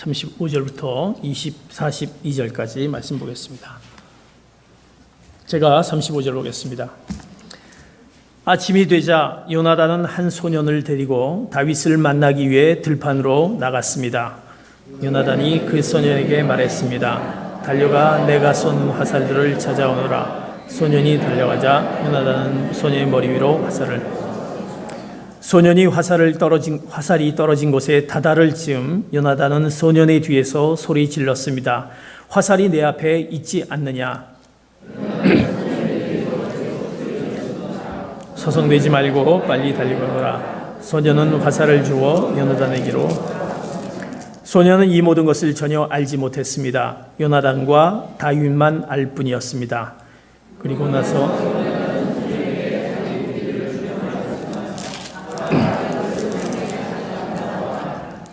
35절부터 42절까지 말씀 보겠습니다. 제가 35절 보겠습니다. 아침이 되자 요나단은 한 소년을 데리고 다윗을 만나기 위해 들판으로 나갔습니다. 요나단이 그 소년에게 말했습니다. 달려가 내가 쏜 화살들을 찾아오너라. 소년이 달려가자 요나단은 소년의 머리 위로 소년이 화살이 떨어진 곳에 다다를 즈음 요나단은 소년의 뒤에서 소리 질렀습니다. 화살이 내 앞에 있지 않느냐? 서성대지 말고 빨리 달려가거라. 소년은 화살을 주어 요나단에게로. 소년은 이 모든 것을 전혀 알지 못했습니다. 요나단과 다윗만 알 뿐이었습니다. 그리고 나서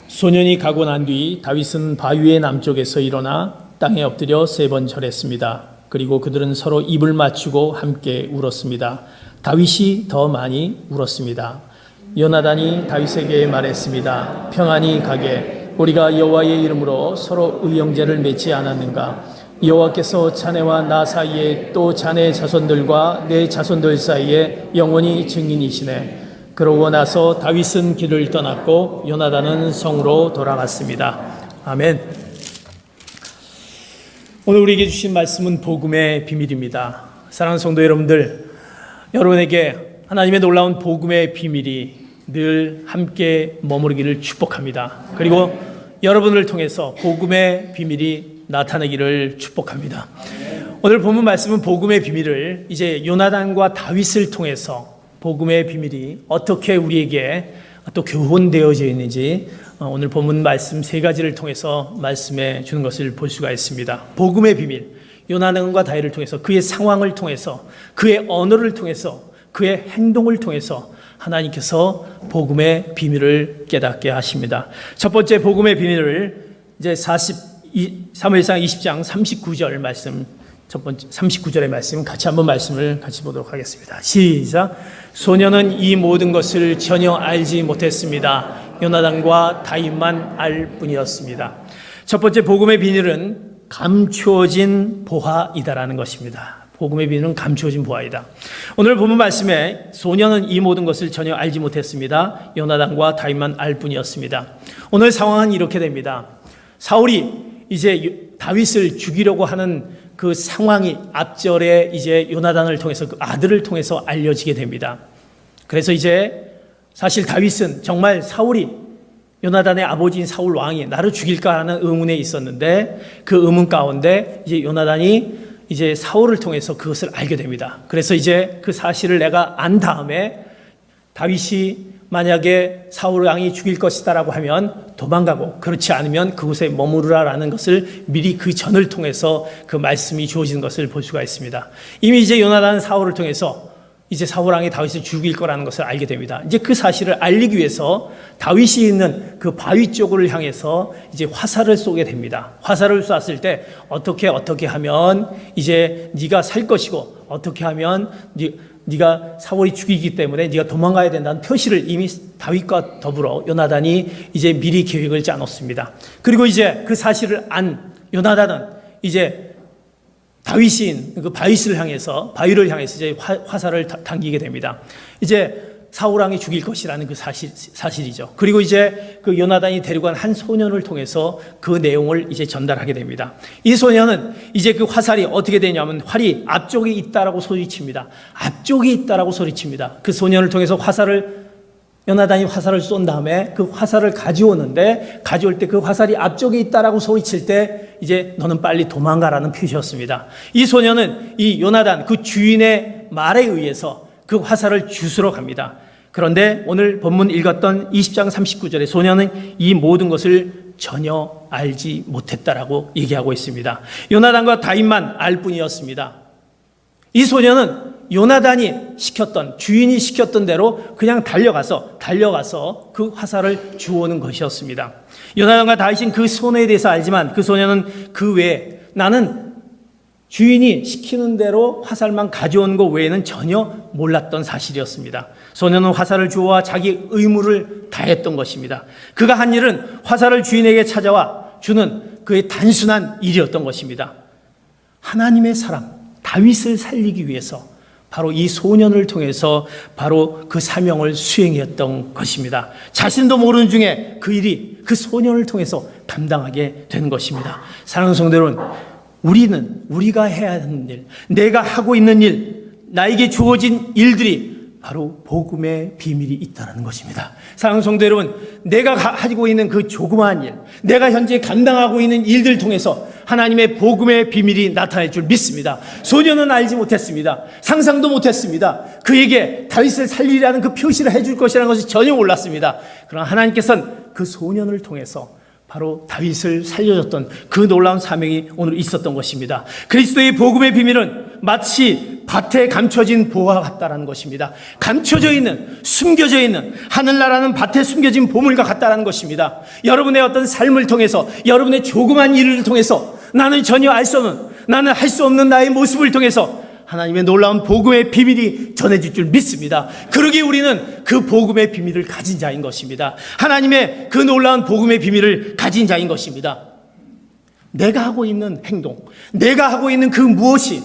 소년이 가고 난 뒤 다윗은 바위의 남쪽에서 일어나 땅에 엎드려 3번 절했습니다. 그리고 그들은 서로 입을 맞추고 함께 울었습니다. 다윗이 더 많이 울었습니다. 요나단이 다윗에게 말했습니다. 평안히 가게. 우리가 여호와의 이름으로 서로 의형제를 맺지 않았는가? 여호와께서 자네와 나 사이에 또 자네 자손들과 내 자손들 사이에 영원히 증인이시네. 그러고 나서 다윗은 길을 떠났고 요나단은 성으로 돌아갔습니다. 아멘. 오늘 우리에게 주신 말씀은 복음의 비밀입니다. 사랑하는 성도 여러분들, 여러분에게 하나님의 놀라운 복음의 비밀이 늘 함께 머무르기를 축복합니다. 그리고 여러분을 통해서 복음의 비밀이 나타나기를 축복합니다. 오늘 본문 말씀은 복음의 비밀을 이제 요나단과 다윗을 통해서 복음의 비밀이 어떻게 우리에게 또 교훈되어져 있는지 오늘 본문 말씀 3가지를 통해서 말씀해 주는 것을 볼 수가 있습니다. 복음의 비밀, 요나단과 다윗을 통해서 그의 상황을 통해서 그의 언어를 통해서 그의 행동을 통해서 하나님께서 복음의 비밀을 깨닫게 하십니다. 첫 번째 복음의 비밀을 이제 사무엘상 20장 39절 말씀, 첫 번째 39절의 말씀 같이 한번 말씀을 같이 보도록 하겠습니다. 시작. 소년은 이 모든 것을 전혀 알지 못했습니다. 요나단과 다윗만 알 뿐이었습니다. 첫 번째 복음의 비밀은 감추어진 보화이다라는 것입니다. 복음의 비밀은 감추어진 보화이다. 오늘 본문 말씀에 소년은 이 모든 것을 전혀 알지 못했습니다. 요나단과 다윗만 알 뿐이었습니다. 오늘 상황은 이렇게 됩니다. 사울이 이제 다윗을 죽이려고 하는 그 상황이 앞절에 이제 요나단을 통해서 그 아들을 통해서 알려지게 됩니다. 그래서 이제 사실 다윗은 정말 사울이 요나단의 아버지인 사울 왕이 나를 죽일까 하는 의문에 있었는데 그 의문 가운데 이제 요나단이 이제 사울을 통해서 그것을 알게 됩니다. 그래서 이제 그 사실을 내가 안 다음에 다윗이 만약에 사울 왕이 죽일 것이다라고 하면 도망가고 그렇지 않으면 그곳에 머무르라라는 것을 미리 그 전을 통해서 그 말씀이 주어진 것을 볼 수가 있습니다. 이미 이제 요나단은 사울을 통해서 이제 사울 왕이 다윗을 죽일 거라는 것을 알게 됩니다. 이제 그 사실을 알리기 위해서 다윗이 있는 그 바위 쪽을 향해서 이제 화살을 쏘게 됩니다. 화살을 쐈을 때 어떻게 하면 이제 네가 살 것이고 어떻게 하면 네가 사울이 죽이기 때문에 네가 도망가야 된다는 표시를 이미 다윗과 더불어 요나단이 이제 미리 계획을 짜놓습니다. 그리고 이제 그 사실을 안 요나단은 이제 다윗인 그 바위를 향해서 이제 화살을 당기게 됩니다. 이제 사울 왕이 죽일 것이라는 그 사실이죠. 그리고 이제 그 요나단이 데리고 간 한 소년을 통해서 그 내용을 이제 전달하게 됩니다. 이 소년은 이제 그 화살이 어떻게 되냐면 활이 앞쪽에 있다라고 소리칩니다. 앞쪽에 있다라고 소리칩니다. 그 소년을 통해서 요나단이 화살을 쏜 다음에 그 화살을 가져올 때 그 화살이 앞쪽에 있다라고 소리칠 때 이제 너는 빨리 도망가라는 표시였습니다. 이 소년은 이 요나단 그 주인의 말에 의해서 그 화살을 주스러 갑니다. 그런데 오늘 본문 읽었던 20장 39절에 소년은 이 모든 것을 전혀 알지 못했다라고 얘기하고 있습니다. 요나단과 다윗만 알 뿐이었습니다. 이 소년은 요나단이 주인이 시켰던 대로 그냥 달려가서 그 화살을 주워오는 것이었습니다. 요나단과 다윗은 그 소년에 대해서 알지만 그 소년은 그 외에 나는 주인이 시키는 대로 화살만 가져온 것 외에는 전혀 몰랐던 사실이었습니다. 소년은 화살을 주어와 자기 의무를 다했던 것입니다. 그가 한 일은 화살을 주인에게 찾아와 주는 그의 단순한 일이었던 것입니다. 하나님의 사람 다윗을 살리기 위해서 바로 이 소년을 통해서 바로 그 사명을 수행했던 것입니다. 자신도 모르는 중에 그 일이 그 소년을 통해서 감당하게 된 것입니다. 사랑하는 성도 여러분, 우리가 해야 하는 일, 내가 하고 있는 일, 나에게 주어진 일들이 바로 복음의 비밀이 있다는 것입니다. 사랑하는 성도 여러분, 내가 가지고 있는 그 조그마한 일, 내가 현재 감당하고 있는 일들 통해서 하나님의 복음의 비밀이 나타날 줄 믿습니다. 소년은 알지 못했습니다. 상상도 못했습니다. 그에게 다윗을 살리라는 그 표시를 해줄 것이라는 것이 전혀 몰랐습니다. 그러나 하나님께서는 그 소년을 통해서 바로 다윗을 살려줬던 그 놀라운 사명이 오늘 있었던 것입니다. 그리스도의 복음의 비밀은 마치 밭에 감춰진 보화 같다라는 것입니다. 감춰져 있는, 숨겨져 있는 하늘나라는 밭에 숨겨진 보물과 같다라는 것입니다. 여러분의 어떤 삶을 통해서, 여러분의 조그만 일을 통해서 나는 전혀 알 수 없는, 나는 할 수 없는 나의 모습을 통해서 하나님의 놀라운 복음의 비밀이 전해질 줄 믿습니다. 그러기에 우리는 그 복음의 비밀을 가진 자인 것입니다. 하나님의 그 놀라운 복음의 비밀을 가진 자인 것입니다. 내가 하고 있는 행동, 내가 하고 있는 그 무엇이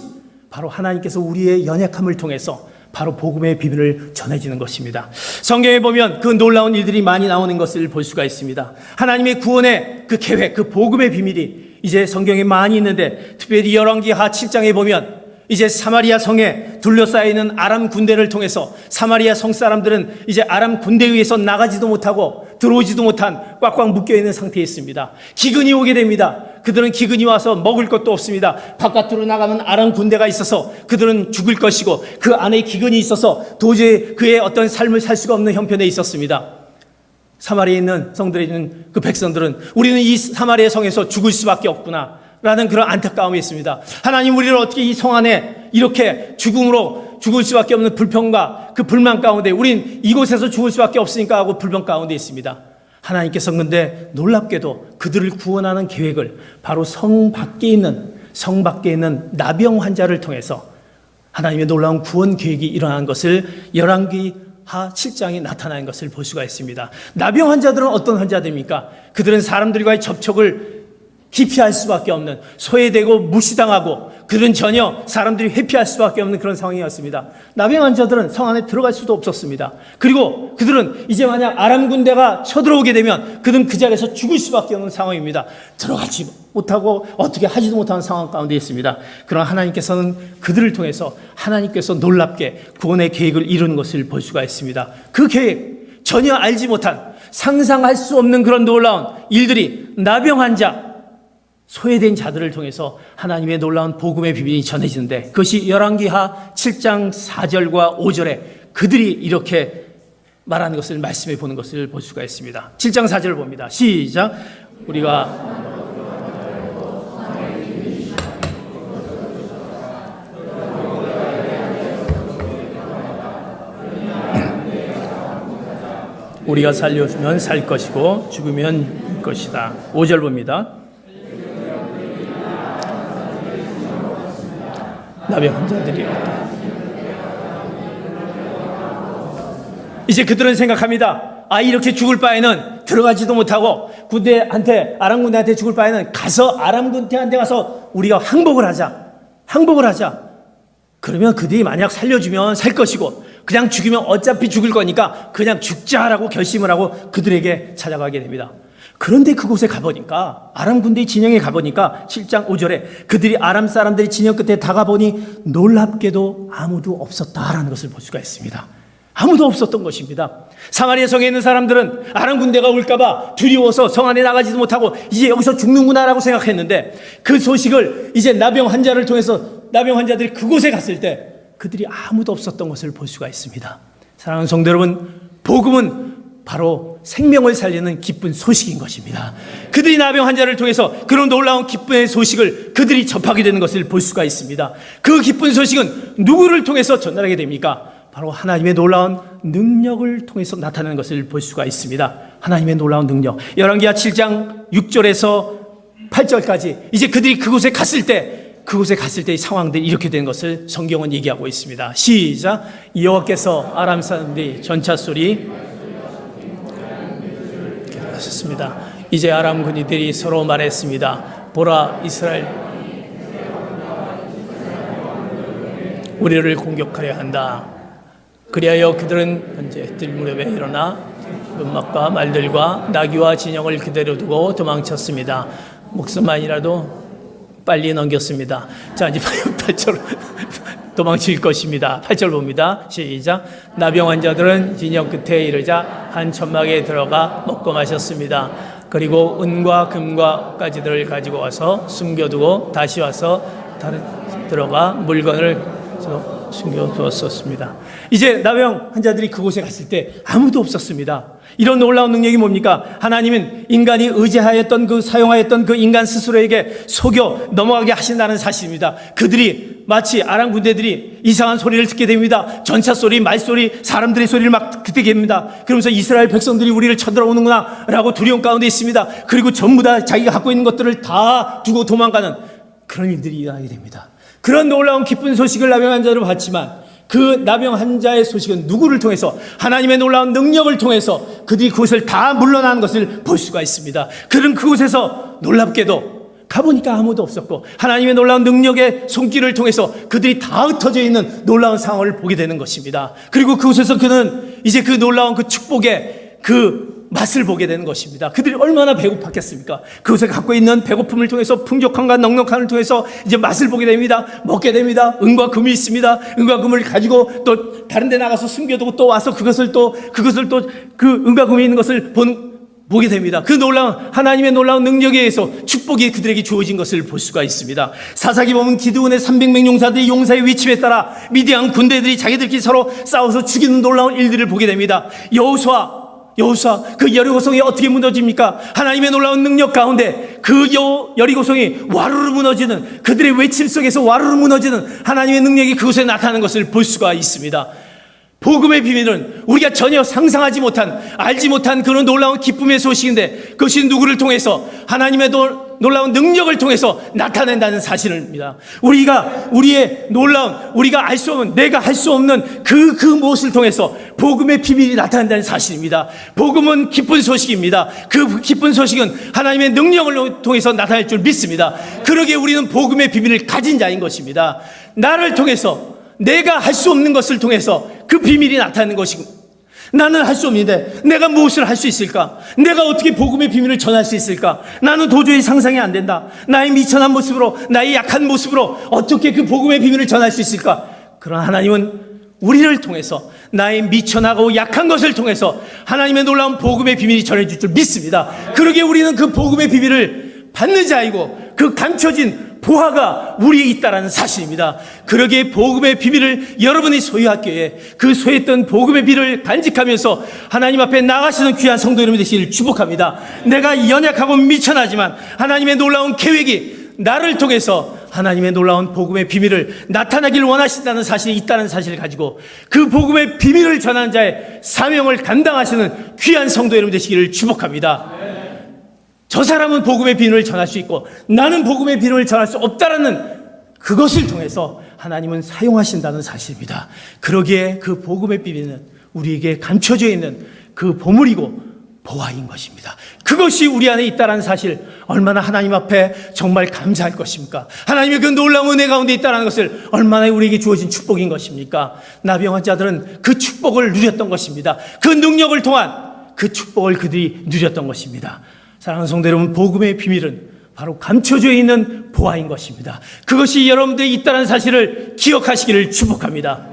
바로 하나님께서 우리의 연약함을 통해서 바로 복음의 비밀을 전해지는 것입니다. 성경에 보면 그 놀라운 일들이 많이 나오는 것을 볼 수가 있습니다. 하나님의 구원의 그 계획, 그 복음의 비밀이 이제 성경에 많이 있는데, 특별히 열왕기하 7장에 보면 이제 사마리아 성에 둘러싸여 있는 아람 군대를 통해서 사마리아 성 사람들은 이제 아람 군대 위에서 나가지도 못하고 들어오지도 못한 꽉꽉 묶여있는 상태에 있습니다. 기근이 오게 됩니다. 그들은 기근이 와서 먹을 것도 없습니다. 바깥으로 나가면 아람 군대가 있어서 그들은 죽을 것이고 그 안에 기근이 있어서 도저히 그의 어떤 삶을 살 수가 없는 형편에 있었습니다. 사마리아에 있는 성들에 있는 그 백성들은 우리는 이 사마리아 성에서 죽을 수밖에 없구나 라는 그런 안타까움이 있습니다. 하나님, 우리를 어떻게 이 성 안에 이렇게 죽음으로 죽을 수밖에 없는 불평과 그 불만 가운데, 우린 이곳에서 죽을 수밖에 없으니까 하고 불평 가운데 있습니다. 하나님께서 근데 놀랍게도 그들을 구원하는 계획을 바로 성 밖에 있는 나병 환자를 통해서 하나님의 놀라운 구원 계획이 일어난 것을 열왕기하 7장에 나타나는 것을 볼 수가 있습니다. 나병 환자들은 어떤 환자들입니까? 그들은 사람들과의 접촉을 기피할 수밖에 없는, 소외되고 무시당하고 그들은 전혀 사람들이 회피할 수밖에 없는 그런 상황이었습니다. 나병 환자들은 성 안에 들어갈 수도 없었습니다. 그리고 그들은 이제 만약 아람 군대가 쳐들어오게 되면 그들은 그 자리에서 죽을 수밖에 없는 상황입니다. 들어가지 못하고 어떻게 하지도 못하는 상황 가운데 있습니다. 그러나 하나님께서는 그들을 통해서 하나님께서 놀랍게 구원의 계획을 이루는 것을 볼 수가 있습니다. 그 계획, 전혀 알지 못한, 상상할 수 없는 그런 놀라운 일들이 나병 환자, 소외된 자들을 통해서 하나님의 놀라운 복음의 비밀이 전해지는데, 그것이 열왕기하 7장 4절과 5절에 그들이 이렇게 말하는 것을 말씀해 보는 것을 볼 수가 있습니다. 7장 4절을 봅니다. 시작. 우리가 살려주면 살 것이고 죽으면 것이다. 5절 봅니다. 나병 환자들이 이제 그들은 생각합니다. 이렇게 죽을 바에는 들어가지도 못하고 아람 군대한테 죽을 바에는 가서 아람 군대한테 가서 우리가 항복을 하자. 그러면 그들이 만약 살려주면 살 것이고 그냥 죽이면 어차피 죽을 거니까 그냥 죽자라고 결심을 하고 그들에게 찾아가게 됩니다. 그런데 그곳에 가보니까, 아람 군대의 진영에 가보니까 7장 5절에 그들이 아람 사람들이 진영 끝에 다가보니 놀랍게도 아무도 없었다라는 것을 볼 수가 있습니다. 아무도 없었던 것입니다. 사마리아 성에 있는 사람들은 아람 군대가 올까봐 두려워서 성 안에 나가지도 못하고 이제 여기서 죽는구나라고 생각했는데, 그 소식을 이제 나병 환자를 통해서 나병 환자들이 그곳에 갔을 때 그들이 아무도 없었던 것을 볼 수가 있습니다. 사랑하는 성도 여러분, 복음은 바로 생명을 살리는 기쁜 소식인 것입니다. 그들이 나병 환자를 통해서 그런 놀라운 기쁨의 소식을 그들이 접하게 되는 것을 볼 수가 있습니다. 그 기쁜 소식은 누구를 통해서 전달하게 됩니까? 바로 하나님의 놀라운 능력을 통해서 나타나는 것을 볼 수가 있습니다. 하나님의 놀라운 능력. 열왕기하 7장 6절에서 8절까지 이제 그들이 그곳에 갔을 때 이 상황들이 이렇게 되는 것을 성경은 얘기하고 있습니다. 시작. 여호와께서 아람 사람들이 전차 소리 하셨습니다. 이제 아람 군인들이 서로 말했습니다. 보라, 이스라엘 우리를 공격하려 한다. 그리하여 그들은 현재 들 무렵에 일어나 음악과 말들과 나귀와 진영을 그대로 두고 도망쳤습니다. 목숨만이라도 빨리 넘겼습니다. 자, 이제 8절 도망칠 것입니다. 8절 봅니다. 시작. 나병 환자들은 진영 끝에 이르자 한 천막에 들어가 먹고 마셨습니다. 그리고 은과 금과 가지들을 가지고 와서 숨겨두고 다시 와서 다른 들어가 물건을 숨겨두었습니다. 이제 나병 환자들이 그곳에 갔을 때 아무도 없었습니다. 이런 놀라운 능력이 뭡니까? 하나님은 인간이 의지하였던 사용하였던 그 인간 스스로에게 속여 넘어가게 하신다는 사실입니다. 그들이 마치 아람 군대들이 이상한 소리를 듣게 됩니다. 전차 소리, 말소리, 사람들의 소리를 막 듣게 됩니다. 그러면서 이스라엘 백성들이 우리를 쳐들어오는구나 라고 두려움 가운데 있습니다. 그리고 전부 다 자기가 갖고 있는 것들을 다 두고 도망가는 그런 일들이 일어나게 됩니다. 그런 놀라운 기쁜 소식을 나병 환자로 받지만 그 나병 환자의 소식은 누구를 통해서? 하나님의 놀라운 능력을 통해서 그들이 그곳을 다 물러나는 것을 볼 수가 있습니다. 그들은 그곳에서 놀랍게도 가보니까 아무도 없었고 하나님의 놀라운 능력의 손길을 통해서 그들이 다 흩어져 있는 놀라운 상황을 보게 되는 것입니다. 그리고 그곳에서 그는 이제 그 놀라운 그 축복의 그 맛을 보게 되는 것입니다. 그들이 얼마나 배고팠겠습니까? 그곳에 갖고 있는 배고픔을 통해서 풍족함과 넉넉함을 통해서 이제 맛을 보게 됩니다. 먹게 됩니다. 은과 금이 있습니다. 은과 금을 가지고 또 다른 데 나가서 숨겨두고 또 와서 그것을 또 그 은과 금이 있는 것을 보게 됩니다. 그 놀라운 하나님의 놀라운 능력에 의해서 축복이 그들에게 주어진 것을 볼 수가 있습니다. 사사기 보면 기드온의 300명 용사들이 용사의 위침에 따라 미디안 군대들이 자기들끼리 서로 싸워서 죽이는 놀라운 일들을 보게 됩니다. 여호수아 그 여리고성이 어떻게 무너집니까? 하나님의 놀라운 능력 가운데 그 여리고성이 와르르 무너지는 그들의 외침 속에서 와르르 무너지는 하나님의 능력이 그곳에 나타나는 것을 볼 수가 있습니다. 복음의 비밀은 우리가 전혀 상상하지 못한 알지 못한 그런 놀라운 기쁨의 소식인데 그것이 누구를 통해서? 하나님의 놀라운 능력을 통해서 나타낸다는 사실입니다. 우리의 놀라운 우리가 알 수 없는 내가 할 수 없는 그 무엇을 통해서 복음의 비밀이 나타난다는 사실입니다. 복음은 기쁜 소식입니다. 그 기쁜 소식은 하나님의 능력을 통해서 나타날 줄 믿습니다. 그러기에 우리는 복음의 비밀을 가진 자인 것입니다. 나를 통해서 내가 할 수 없는 것을 통해서 그 비밀이 나타나는 것이고 나는 할 수 없는데 내가 무엇을 할 수 있을까? 내가 어떻게 복음의 비밀을 전할 수 있을까? 나는 도저히 상상이 안 된다. 나의 미천한 모습으로 나의 약한 모습으로 어떻게 그 복음의 비밀을 전할 수 있을까? 그러나 하나님은 우리를 통해서 나의 미천하고 약한 것을 통해서 하나님의 놀라운 복음의 비밀이 전해질 줄 믿습니다. 그러기에 우리는 그 복음의 비밀을 받는 자이고 그 감춰진 보화가 우리에 있다는 사실입니다. 그러기에 복음의 비밀을 여러분이 소유하기에 그 소유했던 복음의 비밀을 간직하면서 하나님 앞에 나가시는 귀한 성도 여러분 되시기를 축복합니다. 내가 연약하고 미천하지만 하나님의 놀라운 계획이 나를 통해서 하나님의 놀라운 복음의 비밀을 나타나길 원하신다는 사실이 있다는 사실을 가지고 그 복음의 비밀을 전하는 자의 사명을 감당하시는 귀한 성도 여러분 되시기를 축복합니다. 저 사람은 복음의 비밀을 전할 수 있고 나는 복음의 비밀을 전할 수 없다라는 그것을 통해서 하나님은 사용하신다는 사실입니다. 그러기에 그 복음의 비밀은 우리에게 감춰져 있는 그 보물이고 보화인 것입니다. 그것이 우리 안에 있다는 사실 얼마나 하나님 앞에 정말 감사할 것입니까? 하나님의 그 놀라운 은혜 가운데 있다는 것을 얼마나 우리에게 주어진 축복인 것입니까? 나병 환자들은 그 축복을 누렸던 것입니다. 그 능력을 통한 그 축복을 그들이 누렸던 것입니다. 사랑하는 성도 여러분, 복음의 비밀은 바로 감춰져 있는 보화인 것입니다. 그것이 여러분들이 있다는 사실을 기억하시기를 축복합니다.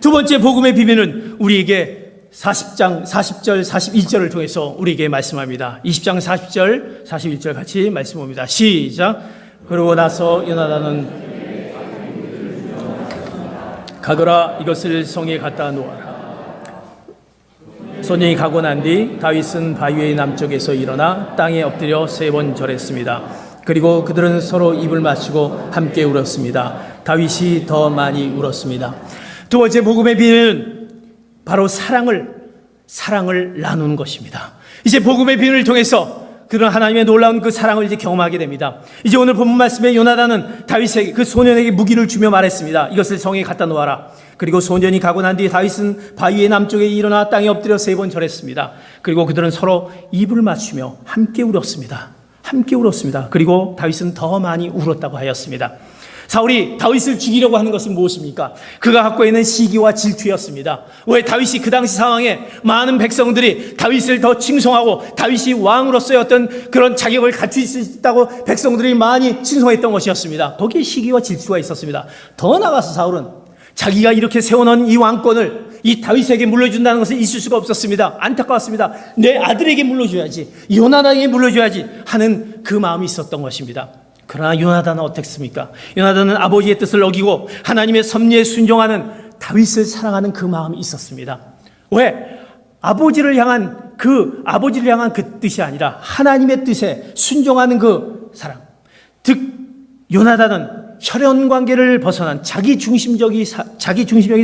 두 번째 복음의 비밀은 우리에게 40장 40절 41절을 통해서 우리에게 말씀합니다. 20장 40절 41절 같이 말씀합니다. 시작. 그러고 나서 요나단은 가거라, 이것을 성에 갖다 놓아라. 소년이 가고 난 뒤 다윗은 바위의 남쪽에서 일어나 땅에 엎드려 3번 절했습니다. 그리고 그들은 서로 입을 맞추고 함께 울었습니다. 다윗이 더 많이 울었습니다. 두 번째 복음의 비밀은 바로 사랑을 나누는 것입니다. 이제 복음의 비밀을 통해서 그런 하나님의 놀라운 그 사랑을 이제 경험하게 됩니다. 이제 오늘 본문 말씀에 요나단은 다윗에게 그 소년에게 무기를 주며 말했습니다. 이것을 성에 갖다 놓아라. 그리고 소년이 가고 난 뒤에 다윗은 바위의 남쪽에 일어나 땅에 엎드려 3번 절했습니다. 그리고 그들은 서로 입을 맞추며 함께 울었습니다. 함께 울었습니다. 그리고 다윗은 더 많이 울었다고 하였습니다. 사울이 다윗을 죽이려고 하는 것은 무엇입니까? 그가 갖고 있는 시기와 질투였습니다. 왜 다윗이 그 당시 상황에 많은 백성들이 다윗을 더 칭송하고 다윗이 왕으로서의 어떤 그런 자격을 갖출 수 있다고 백성들이 많이 칭송했던 것이었습니다. 거기에 시기와 질투가 있었습니다. 더 나아가서 사울은 자기가 이렇게 세워놓은 이 왕권을 이 다윗에게 물려준다는 것을 있을 수가 없었습니다. 안타까웠습니다. 내 아들에게 물려줘야지, 요나단에게 물려줘야지 하는 그 마음이 있었던 것입니다. 그러나 요나단은 어땠습니까? 요나단은 아버지의 뜻을 어기고 하나님의 섭리에 순종하는 다윗을 사랑하는 그 마음이 있었습니다. 왜? 아버지를 향한 그 뜻이 아니라 하나님의 뜻에 순종하는 그 사랑. 즉 요나단은 혈연 관계를 벗어난 자기 중심적인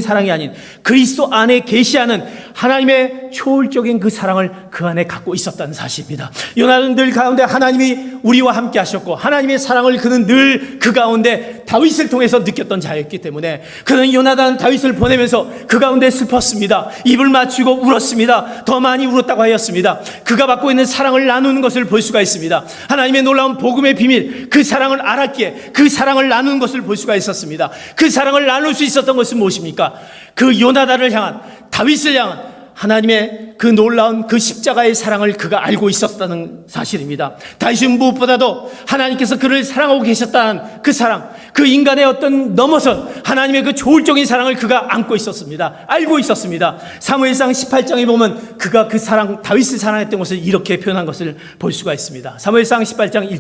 사랑이 아닌 그리스도 안에 계시하는 하나님의 초월적인 그 사랑을 그 안에 갖고 있었다는 사실입니다. 요나단은 늘 가운데 하나님이 우리와 함께 하셨고 하나님의 사랑을 그는 늘 그 가운데 다윗을 통해서 느꼈던 자였기 때문에 그는 요나단 다윗을 보내면서 그 가운데 슬펐습니다. 입을 맞추고 울었습니다. 더 많이 울었다고 하였습니다. 그가 받고 있는 사랑을 나누는 것을 볼 수가 있습니다. 하나님의 놀라운 복음의 비밀, 그 사랑을 알았기에 그 사랑을 나누는 것을 볼 수가 있었습니다. 그 사랑을 나눌 수 있었던 것은 무엇입니까? 그 요나단을 향한, 다윗을 향한 하나님의 그 놀라운 그 십자가의 사랑을 그가 알고 있었다는 사실입니다. 다윗은 무엇보다도 하나님께서 그를 사랑하고 계셨다는 그 사랑, 그 인간의 어떤 넘어선 하나님의 그 조울적인 사랑을 그가 안고 있었습니다. 알고 있었습니다. 사무엘상 18장에 보면 그가 그 사랑, 다윗을 사랑했던 것을 이렇게 표현한 것을 볼 수가 있습니다. 사무엘상 18장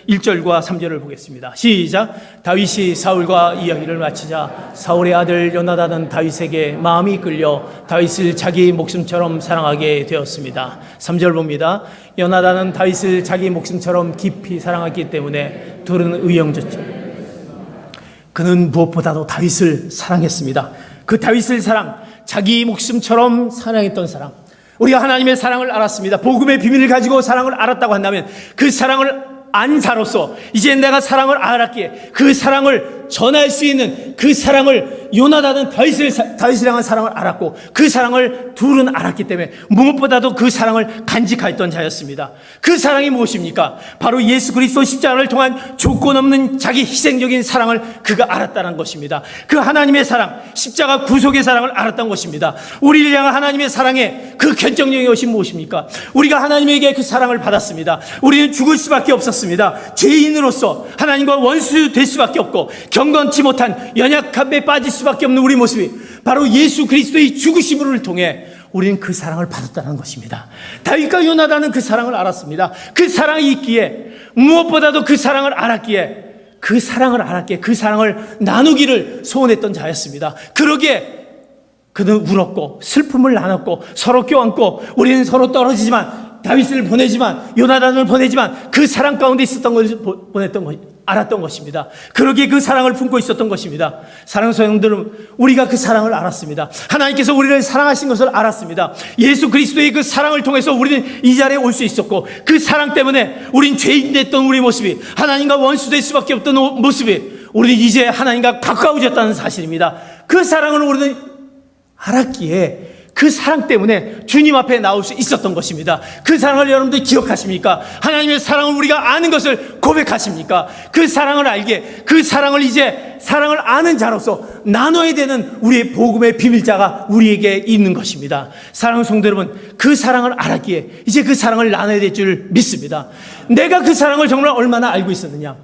1절과 3절을 보겠습니다. 시작. 다윗이 사울과 이야기를 마치자 사울의 아들 요나단은 다윗에게 마음이 끌려 다윗을 자기 목숨처럼 사랑하게 되었습니다. 3절 봅니다. 요나단은 다윗을 자기 목숨처럼 깊이 사랑했기 때문에 둘은 의형졌죠. 그는 무엇보다도 다윗을 사랑했습니다. 그 다윗을 자기 목숨처럼 사랑했던 사랑. 우리가 하나님의 사랑을 알았습니다. 복음의 비밀을 가지고 사랑을 알았다고 한다면 그 사랑을 안 자로서 이제 내가 사랑을 알았기에 그 사랑을 전할 수 있는 그 사랑을 요나단은 다윗을 향한 사랑을 알았고 그 사랑을 둘은 알았기 때문에 무엇보다도 그 사랑을 간직하였던 자였습니다. 그 사랑이 무엇입니까? 바로 예수 그리스도 십자가를 통한 조건 없는 자기 희생적인 사랑을 그가 알았다는 것입니다. 그 하나님의 사랑, 십자가 구속의 사랑을 알았던 것입니다. 우리를 향한 하나님의 사랑의 그 결정적인 것이 무엇입니까? 우리가 하나님에게 그 사랑을 받았습니다. 우리는 죽을 수밖에 없었습니다. 죄인으로서 하나님과 원수 될 수밖에 없고 경건치 못한 연약함에 빠질 수밖에 없는 우리 모습이 바로 예수 그리스도의 죽으심을 통해 우리는 그 사랑을 받았다는 것입니다. 다윗과 요나단은 그 사랑을 알았습니다. 그 사랑이 있기에 무엇보다도 그 사랑을 알았기에 그 사랑을 나누기를 소원했던 자였습니다. 그러기에 그는 울었고 슬픔을 나눴고 서로 껴안고 우리는 서로 떨어지지만 다윗을 보내지만 요나단을 보내지만 그 사랑 가운데 있었던 것을 알았던 것입니다. 그러기에 그 사랑을 품고 있었던 것입니다. 사랑하는 성도들, 우리가 그 사랑을 알았습니다. 하나님께서 우리를 사랑하신 것을 알았습니다. 예수 그리스도의 그 사랑을 통해서 우리는 이 자리에 올 수 있었고 그 사랑 때문에 우린 죄인 됐던 우리 모습이 하나님과 원수될 수밖에 없던 모습이 우리는 이제 하나님과 가까워졌다는 사실입니다. 그 사랑을 우리는 알았기에 그 사랑 때문에 주님 앞에 나올 수 있었던 것입니다. 그 사랑을 여러분들 기억하십니까? 하나님의 사랑을 우리가 아는 것을 고백하십니까? 그 사랑을 알게, 그 사랑을 이제 사랑을 아는 자로서 나눠야 되는 우리의 복음의 비밀자가 우리에게 있는 것입니다. 사랑하는 성도 여러분, 그 사랑을 알았기에 이제 그 사랑을 나눠야 될 줄 믿습니다. 내가 그 사랑을 정말 얼마나 알고 있었느냐?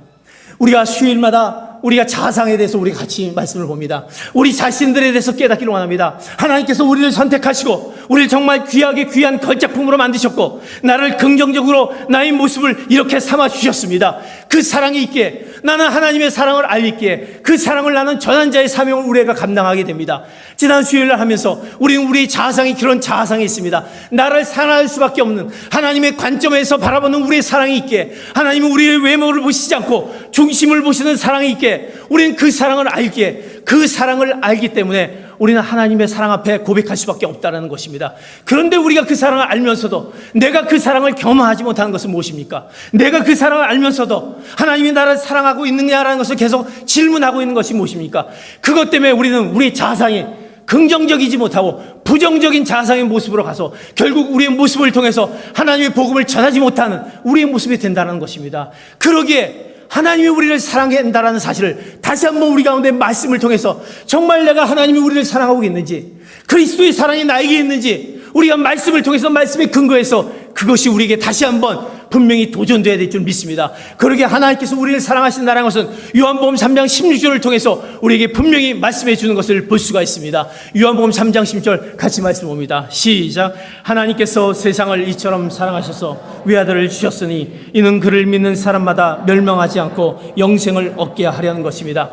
우리가 수요일마다 우리가 자상에 대해서 우리가 같이 말씀을 봅니다. 우리 자신들에 대해서 깨닫기를 원합니다. 하나님께서 우리를 선택하시고 우리를 정말 귀하게 귀한 걸작품으로 만드셨고 나를 긍정적으로 나의 모습을 이렇게 삼아 주셨습니다. 그 사랑이 있기에 나는 하나님의 사랑을 알기에 그 사랑을 나는 전한 자의 사명을 우리가 감당하게 됩니다. 지난 수요일을 하면서 우리는 우리의 자아상이 그런 자아상이 있습니다. 나를 사랑할 수밖에 없는 하나님의 관점에서 바라보는 우리의 사랑이 있기에 하나님은 우리의 외모를 보시지 않고 중심을 보시는 사랑이 있기에 우리는 그 사랑을 알기에 그 사랑을 알기 때문에 우리는 하나님의 사랑 앞에 고백할 수밖에 없다는 것입니다. 그런데 우리가 그 사랑을 알면서도 내가 그 사랑을 경험하지 못하는 것은 무엇입니까? 내가 그 사랑을 알면서도 하나님이 나를 사랑하고 있느냐라는 것을 계속 질문하고 있는 것이 무엇입니까? 그것 때문에 우리는 우리 자상이 긍정적이지 못하고 부정적인 자상의 모습으로 가서 결국 우리의 모습을 통해서 하나님의 복음을 전하지 못하는 우리의 모습이 된다는 것입니다. 그러기에 하나님이 우리를 사랑한다는 사실을 다시 한번 우리 가운데 말씀을 통해서 정말 내가 하나님이 우리를 사랑하고 있는지, 그리스도의 사랑이 나에게 있는지 우리가 말씀을 통해서 말씀에 근거해서 그것이 우리에게 다시 한번 분명히 도전되어야 될 줄 믿습니다. 그러기에 하나님께서 우리를 사랑하신다는 것은 요한복음 3장 16절을 통해서 우리에게 분명히 말씀해 주는 것을 볼 수가 있습니다. 요한복음 3장 16절 같이 말씀 봅니다. 시작. 하나님께서 세상을 이처럼 사랑하셔서 외아들을 주셨으니 이는 그를 믿는 사람마다 멸망하지 않고 영생을 얻게 하려는 것입니다.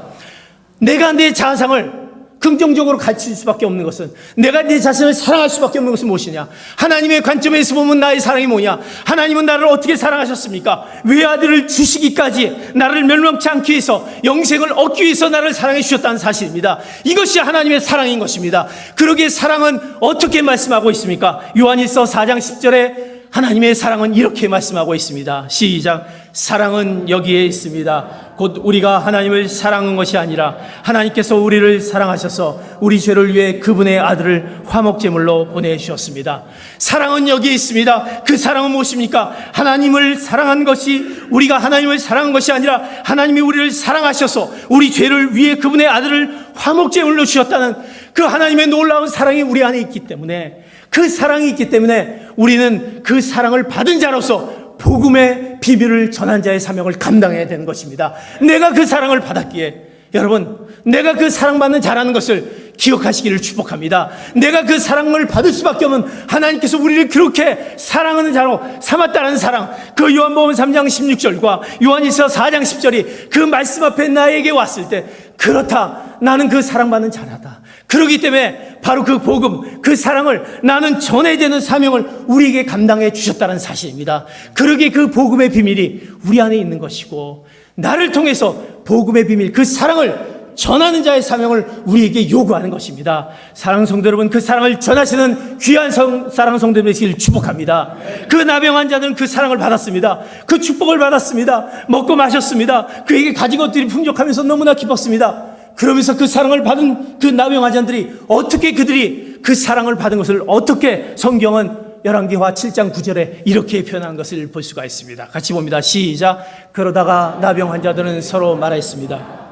내가 내 자상을 긍정적으로 가르칠 수밖에 없는 것은, 내가 내 자신을 사랑할 수밖에 없는 것은 무엇이냐? 하나님의 관점에서 보면 나의 사랑이 뭐냐? 하나님은 나를 어떻게 사랑하셨습니까? 외아들을 주시기까지 나를 멸망치 않기 위해서, 영생을 얻기 위해서 나를 사랑해 주셨다는 사실입니다. 이것이 하나님의 사랑인 것입니다. 그러기에 사랑은 어떻게 말씀하고 있습니까? 요한일서 4장 10절에 하나님의 사랑은 이렇게 말씀하고 있습니다. 시작. 사랑은 여기에 있습니다. 곧 우리가 하나님을 사랑한 것이 아니라 하나님께서 우리를 사랑하셔서 우리 죄를 위해 그분의 아들을 화목제물로 보내주셨습니다. 사랑은 여기에 있습니다. 그 사랑은 무엇입니까? 하나님을 사랑한 것이, 우리가 하나님을 사랑한 것이 아니라 하나님이 우리를 사랑하셔서 우리 죄를 위해 그분의 아들을 화목제물로 주셨다는 그 하나님의 놀라운 사랑이 우리 안에 있기 때문에, 그 사랑이 있기 때문에 우리는 그 사랑을 받은 자로서 복음의 비밀을 전한 자의 사명을 감당해야 되는 것입니다. 내가 그 사랑을 받았기에, 여러분, 내가 그 사랑받는 자라는 것을 기억하시기를 축복합니다. 내가 그 사랑을 받을 수밖에 없는, 하나님께서 우리를 그렇게 사랑하는 자로 삼았다는 사랑, 그 요한복음 3장 16절과 요한일서 4장 10절이 그 말씀 앞에 나에게 왔을 때, 그렇다, 나는 그 사랑받는 자라다. 그렇기 때문에 바로 그 복음, 그 사랑을 나는 전해야 되는 사명을 우리에게 감당해 주셨다는 사실입니다. 그러기에 그 복음의 비밀이 우리 안에 있는 것이고, 나를 통해서 복음의 비밀, 그 사랑을 전하는 자의 사명을 우리에게 요구하는 것입니다. 사랑하는 성도 여러분, 그 사랑을 전하시는 귀한 사랑하는 성도 여러분 되시기를 축복합니다. 그 나병한 자들은 그 사랑을 받았습니다. 그 축복을 받았습니다. 먹고 마셨습니다. 그에게 가진 것들이 풍족하면서 너무나 기뻤습니다. 그러면서 그 사랑을 받은 그 나병한 자들이 어떻게, 그들이 그 사랑을 받은 것을 어떻게 성경은 열왕기하 7장 9절에 이렇게 표현한 것을 볼 수가 있습니다. 같이 봅니다. 시작. 그러다가 나병한 자들은 서로 말했습니다.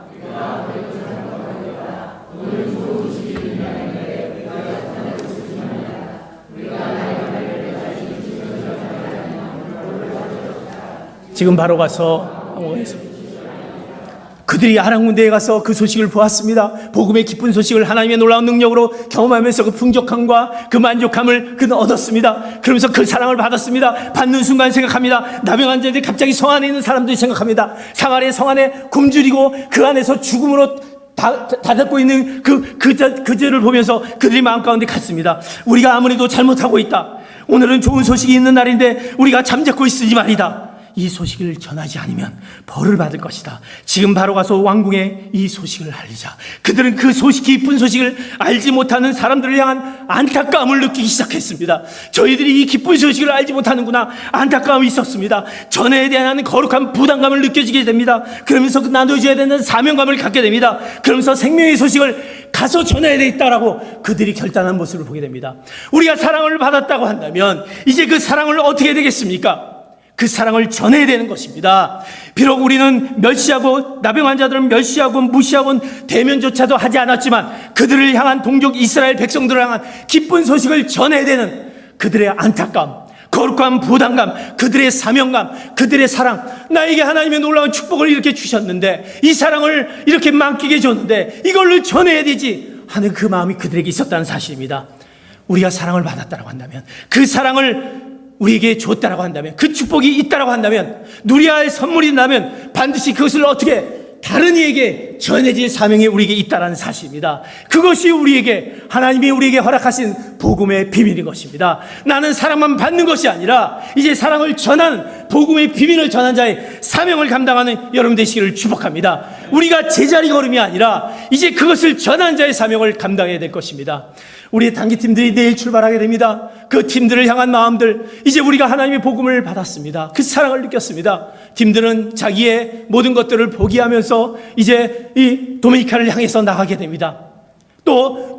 지금 바로 가서 그들이 아랑군대에 가서 그 소식을 보았습니다. 복음의 기쁜 소식을 하나님의 놀라운 능력으로 경험하면서 그 풍족함과 그 만족함을 그는 얻었습니다. 그러면서 그 사랑을 받았습니다. 받는 순간 생각합니다. 나병한 자들이 갑자기 성 안에 있는 사람들이 생각합니다. 상아리의 성 안에 굶주리고 그 안에서 죽음으로 닫고 있는 그들을 보면서 그들이 마음 가운데 갔습니다. 우리가 아무래도 잘못하고 있다. 오늘은 좋은 소식이 있는 날인데 우리가 잠자코 있으니 말이다. 이 소식을 전하지 않으면 벌을 받을 것이다. 지금 바로 가서 왕궁에 이 소식을 알리자. 그들은 그 기쁜 소식을 알지 못하는 사람들을 향한 안타까움을 느끼기 시작했습니다. 저희들이 이 기쁜 소식을 알지 못하는구나, 안타까움이 있었습니다. 전해에 대한 거룩한 부담감을 느껴지게 됩니다. 그러면서 나눠줘야 되는 사명감을 갖게 됩니다. 그러면서 생명의 소식을 가서 전해야 되겠다라고 그들이 결단한 모습을 보게 됩니다. 우리가 사랑을 받았다고 한다면 이제 그 사랑을 어떻게 해야 되겠습니까? 그 사랑을 전해야 되는 것입니다. 비록 우리는 멸시하고, 나병 자들은 멸시하고 무시하고 대면조차도 하지 않았지만 그들을 향한 동족 이스라엘 백성들을 향한 기쁜 소식을 전해야 되는 그들의 안타까움, 거룩한 부담감, 그들의 사명감, 그들의 사랑, 나에게 하나님의 놀라운 축복을 이렇게 주셨는데, 이 사랑을 이렇게 만끽해 줬는데 이걸로 전해야 되지 하는 그 마음이 그들에게 있었다는 사실입니다. 우리가 사랑을 받았다고 한다면, 그 사랑을 우리에게 줬다라고 한다면, 그 축복이 있다라고 한다면, 누려야 할 선물이 있다면 반드시 그것을 어떻게 다른 이에게 전해질 사명이 우리에게 있다라는 사실입니다. 그것이 우리에게, 하나님이 우리에게 허락하신 복음의 비밀인 것입니다. 나는 사랑만 받는 것이 아니라 이제 사랑을 전하는, 복음의 비밀을 전한 자의 사명을 감당하는 여러분 되시기를 축복합니다. 우리가 제자리 걸음이 아니라 이제 그것을 전한 자의 사명을 감당해야 될 것입니다. 우리의 단기팀들이 내일 출발하게 됩니다. 그 팀들을 향한 마음들, 이제 우리가 하나님의 복음을 받았습니다. 그 사랑을 느꼈습니다. 팀들은 자기의 모든 것들을 포기하면서 이제 이 도미니카를 향해서 나가게 됩니다. 또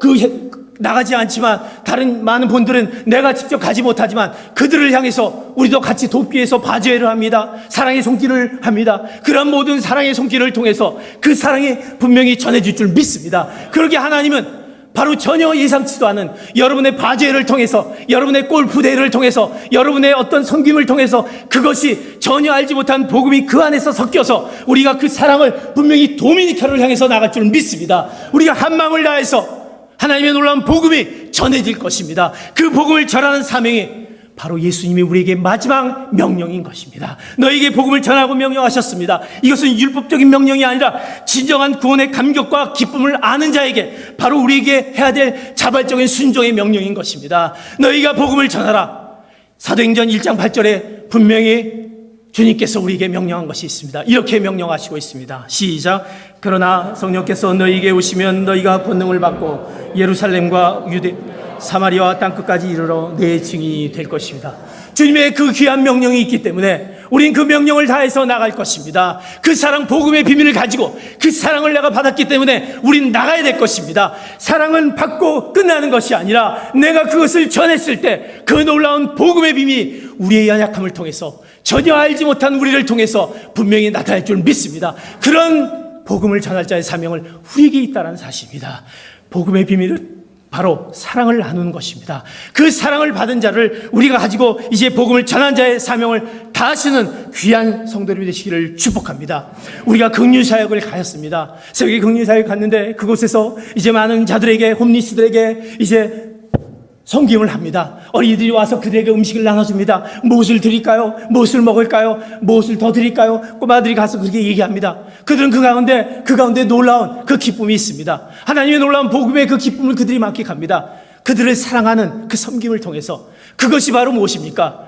나가지 않지만 다른 많은 분들은 내가 직접 가지 못하지만 그들을 향해서 우리도 같이 돕기 위해서 바제회를 합니다. 사랑의 손길을 합니다. 그런 모든 사랑의 손길을 통해서 그 사랑이 분명히 전해질 줄 믿습니다. 그렇게 하나님은 바로 전혀 예상치도 않은 여러분의 바제회를 통해서, 여러분의 골프대회를 통해서, 여러분의 어떤 섬김을 통해서 그것이 전혀 알지 못한 복음이 그 안에서 섞여서 우리가 그 사랑을 분명히 도미니카를 향해서 나갈 줄 믿습니다. 우리가 한 마음을 다해서 하나님의 놀라운 복음이 전해질 것입니다. 그 복음을 전하는 사명이 바로 예수님이 우리에게 마지막 명령인 것입니다. 너에게 복음을 전하고 명령하셨습니다. 이것은 율법적인 명령이 아니라 진정한 구원의 감격과 기쁨을 아는 자에게 바로 우리에게 해야 될 자발적인 순종의 명령인 것입니다. 너희가 복음을 전하라. 사도행전 1장 8절에 분명히 주님께서 우리에게 명령한 것이 있습니다. 이렇게 명령하시고 있습니다. 시작. 그러나 성령께서 너희에게 오시면 너희가 권능을 받고 예루살렘과 유대 사마리아와 땅끝까지 이르러 내 증인이 될 것입니다. 주님의 그 귀한 명령이 있기 때문에 우린 그 명령을 다해서 나갈 것입니다. 그 사랑 복음의 비밀을 가지고 그 사랑을 내가 받았기 때문에 우린 나가야 될 것입니다. 사랑은 받고 끝나는 것이 아니라 내가 그것을 전했을 때 그 놀라운 복음의 비밀이 우리의 연약함을 통해서 전혀 알지 못한 우리를 통해서 분명히 나타날 줄 믿습니다. 그런 복음을 전할 자의 사명을 우리에게 있다는 사실입니다. 복음의 비밀은 바로 사랑을 나누는 것입니다. 그 사랑을 받은 자를 우리가 가지고 이제 복음을 전한 자의 사명을 다하시는 귀한 성도님이 되시기를 축복합니다. 우리가 긍휼사역을 가졌습니다. 새벽에 긍휼사역 갔는데 그곳에서 이제 많은 자들에게, 홈리스들에게 이제 섬김을 합니다. 어린이들이 와서 그들에게 음식을 나눠줍니다. 무엇을 드릴까요? 무엇을 먹을까요? 무엇을 더 드릴까요? 꼬마들이 가서 그렇게 얘기합니다. 그들은 그 가운데 놀라운 그 기쁨이 있습니다. 하나님의 놀라운 복음의 그 기쁨을 그들이 만끽합니다. 그들을 사랑하는 그 섬김을 통해서 그것이 바로 무엇입니까?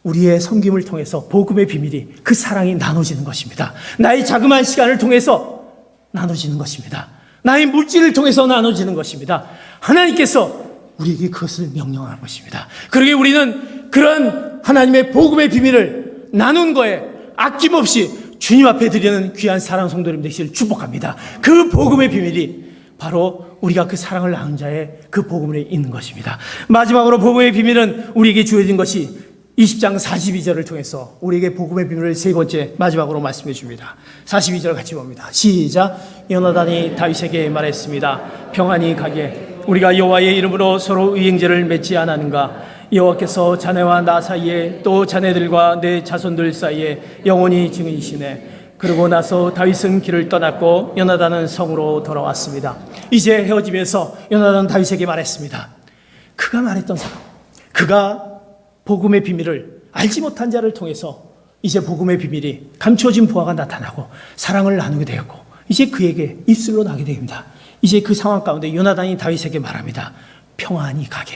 우리의 섬김을 통해서 복음의 비밀이 그 사랑이 나눠지는 것입니다. 나의 자그마한 시간을 통해서 나눠지는 것입니다. 나의 물질을 통해서 나눠지는 것입니다. 하나님께서 우리에게 그것을 명령하는 것입니다. 그러기에 우리는 그런 하나님의 복음의 비밀을 나눈 거에 아낌없이 주님 앞에 드리는 귀한 사랑 성도님 되시길 축복합니다. 그 복음의 비밀이 바로 우리가 그 사랑을 나눈 자의 그 복음에 있는 것입니다. 마지막으로 복음의 비밀은 우리에게 주어진 것이 20장 42절을 통해서 우리에게 복음의 비밀을 세 번째 마지막으로 말씀해 줍니다. 42절 같이 봅니다. 시작. 요나단이 다윗에게 말했습니다. 평안히 가게. 우리가 여호와의 이름으로 서로 의행제를 맺지 않았는가? 여호와께서 자네와 나 사이에 또 자네들과 내 자손들 사이에 영원히 증인이시네. 그러고 나서 다윗은 길을 떠났고 요나단은 성으로 돌아왔습니다. 이제 헤어지면서 요나단은 다윗에게 말했습니다. 그가 말했던 사람, 그가 복음의 비밀을 알지 못한 자를 통해서 이제 복음의 비밀이 감춰진 부하가 나타나고 사랑을 나누게 되었고 이제 그에게 입술로 나게 됩니다. 이제 그 상황 가운데 요나단이 다윗에게 말합니다. 평안히 가게.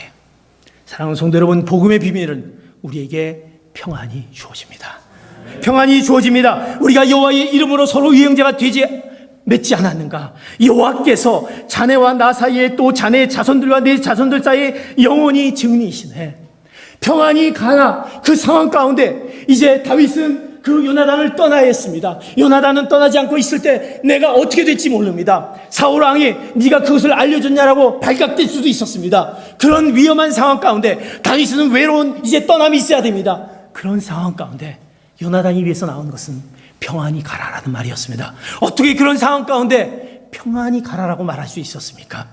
사랑하는 성도 여러분, 복음의 비밀은 우리에게 평안이 주어집니다. 평안이 주어집니다. 우리가 여호와의 이름으로 서로 의형제가 맺지 않았는가? 여호와께서 자네와 나 사이에 또 자네의 자손들과 내 자손들 사이에 영원히 증인이시네. 평안히 가라. 그 상황 가운데 이제 다윗은 그 요나단을 떠나야 했습니다. 요나단은 떠나지 않고 있을 때 내가 어떻게 될지 모릅니다. 사울 왕이 네가 그것을 알려줬냐라고 발각될 수도 있었습니다. 그런 위험한 상황 가운데 다윗은 외로운 이제 떠남이 있어야 됩니다. 그런 상황 가운데 요나단이 위해서 나온 것은 평안히 가라라는 말이었습니다. 어떻게 그런 상황 가운데 평안히 가라라고 말할 수 있었습니까?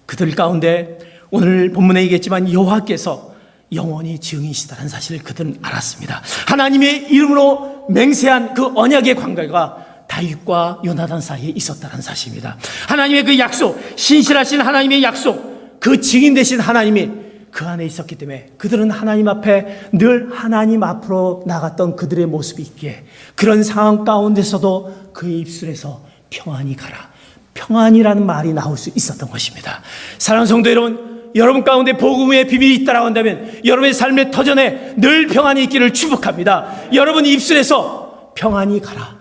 그들 가운데 오늘 본문에 얘기했지만 여호와께서 영원히 증인이시다는 사실을 그들은 알았습니다. 하나님의 이름으로 맹세한 그 언약의 관계가 다윗과 요나단 사이에 있었다는 사실입니다. 하나님의 그 약속, 신실하신 하나님의 약속, 그 증인 되신 하나님이 그 안에 있었기 때문에 그들은 하나님 앞에 늘 하나님 앞으로 나갔던 그들의 모습이 있기에 그런 상황 가운데서도 그의 입술에서 평안히 가라, 평안이라는 말이 나올 수 있었던 것입니다. 사랑하는 성도 여러분, 여러분 가운데 복음의 비밀이 있다라고 한다면 여러분의 삶의 터전에 늘 평안이 있기를 축복합니다. 여러분 입술에서 평안히 가라,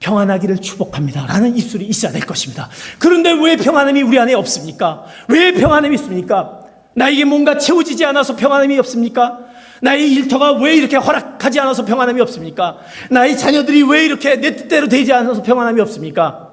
평안하기를 축복합니다 라는 입술이 있어야 될 것입니다. 그런데 왜 평안함이 우리 안에 없습니까? 왜 평안함이 있습니까? 나에게 뭔가 채워지지 않아서 평안함이 없습니까? 나의 일터가 왜 이렇게 허락하지 않아서 평안함이 없습니까? 나의 자녀들이 왜 이렇게 내 뜻대로 되지 않아서 평안함이 없습니까?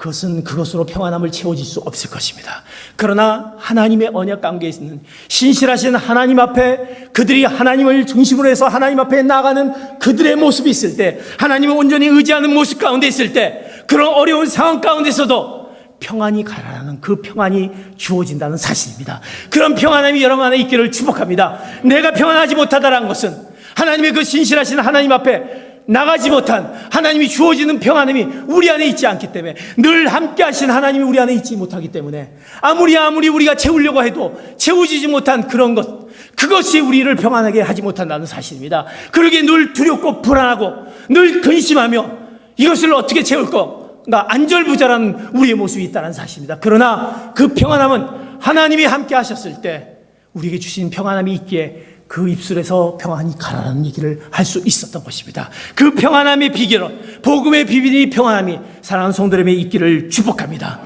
그것은 그것으로 평안함을 채워질 수 없을 것입니다. 그러나 하나님의 언약 관계에 있는 신실하신 하나님 앞에 그들이 하나님을 중심으로 해서 하나님 앞에 나아가는 그들의 모습이 있을 때, 하나님을 온전히 의지하는 모습 가운데 있을 때, 그런 어려운 상황 가운데서도 평안이 가라는 그 평안이 주어진다는 사실입니다. 그런 평안함이 여러분 안에 있기를 축복합니다. 내가 평안하지 못하다라는 것은 하나님의 그 신실하신 하나님 앞에 나가지 못한 하나님이 주어지는 평안함이 우리 안에 있지 않기 때문에, 늘 함께 하신 하나님이 우리 안에 있지 못하기 때문에 아무리 우리가 채우려고 해도 채워지지 못한 그런 것, 그것이 우리를 평안하게 하지 못한다는 사실입니다. 그러기에 늘 두렵고 불안하고 늘 근심하며 이것을 어떻게 채울까 안절부절한 우리의 모습이 있다는 사실입니다. 그러나 그 평안함은 하나님이 함께 하셨을 때 우리에게 주신 평안함이 있기에 그 입술에서 평안이 가라는 얘기를 할 수 있었던 것입니다. 그 평안함의 비결은, 복음의 비밀이 평안함이 사랑하는 성도님에 있기를 축복합니다.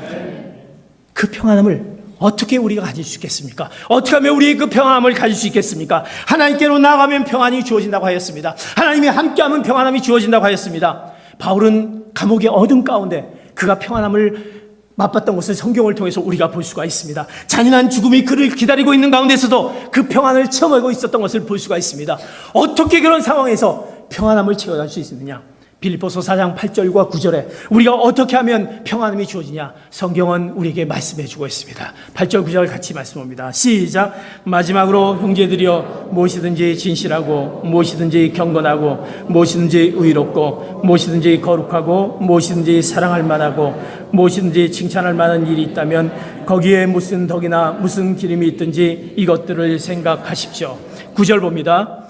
그 평안함을 어떻게 우리가 가질 수 있겠습니까? 어떻게 하면 우리의 그 평안함을 가질 수 있겠습니까? 하나님께로 나아가면 평안이 주어진다고 하였습니다. 하나님이 함께하면 평안함이 주어진다고 하였습니다. 바울은 감옥의 어둠 가운데 그가 평안함을 맛봤던 것을 성경을 통해서 우리가 볼 수가 있습니다. 잔인한 죽음이 그를 기다리고 있는 가운데서도 그 평안을 체험하고 있었던 것을 볼 수가 있습니다. 어떻게 그런 상황에서 평안함을 체험할 수 있느냐? 빌립보서 4장 8절과 9절에 우리가 어떻게 하면 평안함이 주어지냐? 성경은 우리에게 말씀해 주고 있습니다. 8절 9절 같이 말씀합니다. 시작. 마지막으로 형제들이여, 무엇이든지 진실하고 무엇이든지 경건하고 무엇이든지 의롭고 무엇이든지 거룩하고 무엇이든지 사랑할 만하고 무엇이든지 칭찬할 만한 일이 있다면 거기에 무슨 덕이나 무슨 기름이 있든지 이것들을 생각하십시오. 9절 봅니다.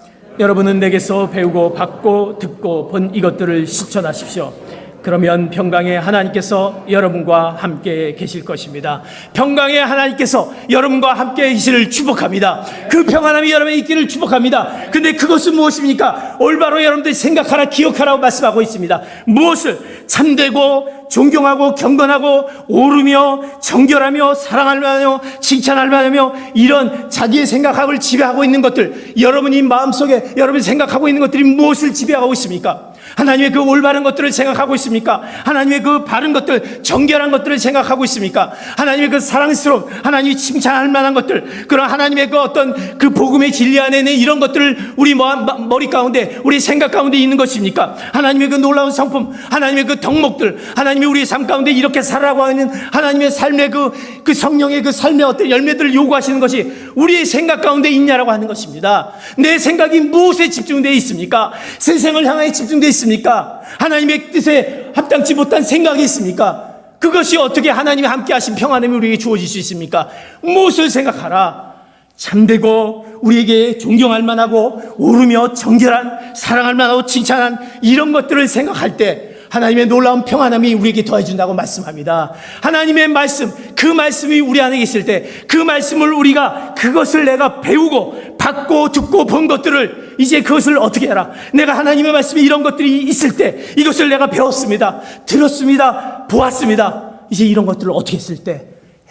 여러분은 내게서 배우고 받고 듣고 본 이것들을 실천하십시오. 그러면 평강의 하나님께서 여러분과 함께 계실 것입니다. 평강의 하나님께서 여러분과 함께 계시를 축복합니다. 그 평안함이 여러분의 있기를 축복합니다. 근데 그것은 무엇입니까? 올바로 여러분들이 생각하라, 기억하라고 말씀하고 있습니다. 무엇을? 참되고 존경하고 경건하고 오르며 정결하며 사랑할 만하며 칭찬할 만하며, 이런 자기의 생각을 지배하고 있는 것들, 여러분이 마음속에 여러분이 생각하고 있는 것들이 무엇을 지배하고 있습니까? 하나님의 그 올바른 것들을 생각하고 있습니까? 하나님의 그 바른 것들, 정결한 것들을 생각하고 있습니까? 하나님의 그 사랑스러운, 하나님이 칭찬할 만한 것들, 그런 하나님의 그 어떤 그 복음의 진리 안에는 이런 것들을 우리 머리 가운데, 우리 생각 가운데 있는 것입니까? 하나님의 그 놀라운 성품, 하나님의 그 덕목들, 하나님이 우리의 삶 가운데 이렇게 살아가고 하는 하나님의 삶의 그 성령의 그 삶의 어떤 열매들을 요구하시는 것이 우리의 생각 가운데 있냐라고 하는 것입니다. 내 생각이 무엇에 집중되어 있습니까? 세상을 향해 집중되어 있습니까? 하나님의 뜻에 합당치 못한 생각이 있습니까? 그것이 어떻게 하나님이 함께 하신 평안함이 우리에게 주어질 수 있습니까? 무엇을 생각하라? 참되고 우리에게 존경할 만하고 오르며 정결한, 사랑할 만하고 칭찬한 이런 것들을 생각할 때 하나님의 놀라운 평안함이 우리에게 더해준다고 말씀합니다. 하나님의 말씀, 그 말씀이 우리 안에 있을 때 그 말씀을 우리가, 그것을 내가 배우고 받고 듣고 본 것들을 이제 그것을 어떻게 해라? 내가 하나님의 말씀에 이런 것들이 있을 때 이것을 내가 배웠습니다, 들었습니다, 보았습니다. 이제 이런 것들을 어떻게 했을 때,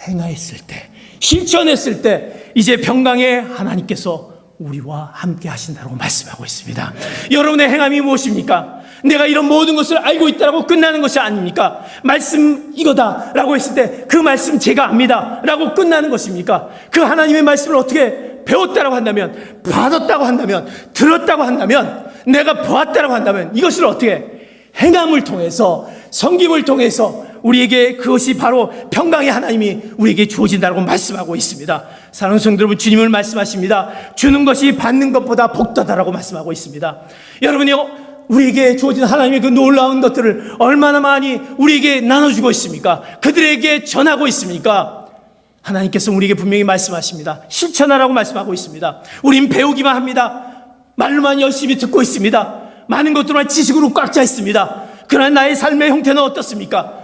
행하였을 때, 실천했을 때 이제 평강의 하나님께서 우리와 함께 하신다고 말씀하고 있습니다. 여러분의 행함이 무엇입니까? 내가 이런 모든 것을 알고 있다라고 끝나는 것이 아닙니까? 말씀 이거다라고 했을 때 그 말씀 제가 압니다 라고 끝나는 것입니까? 그 하나님의 말씀을 어떻게 배웠다라고 한다면, 받았다고 한다면, 들었다고 한다면, 내가 보았다라고 한다면 이것을 어떻게 행함을 통해서, 섬김을 통해서 우리에게 그것이 바로 평강의 하나님이 우리에게 주어진다고 말씀하고 있습니다. 사랑하는 성도 여러분, 주님을 말씀하십니다. 주는 것이 받는 것보다 복되다라고 말씀하고 있습니다. 여러분이 우리에게 주어진 하나님의 그 놀라운 것들을 얼마나 많이 우리에게 나눠주고 있습니까? 그들에게 전하고 있습니까? 하나님께서 우리에게 분명히 말씀하십니다. 실천하라고 말씀하고 있습니다. 우린 배우기만 합니다. 말로만 열심히 듣고 있습니다. 많은 것들만 지식으로 꽉 차 있습니다. 그러나 나의 삶의 형태는 어떻습니까?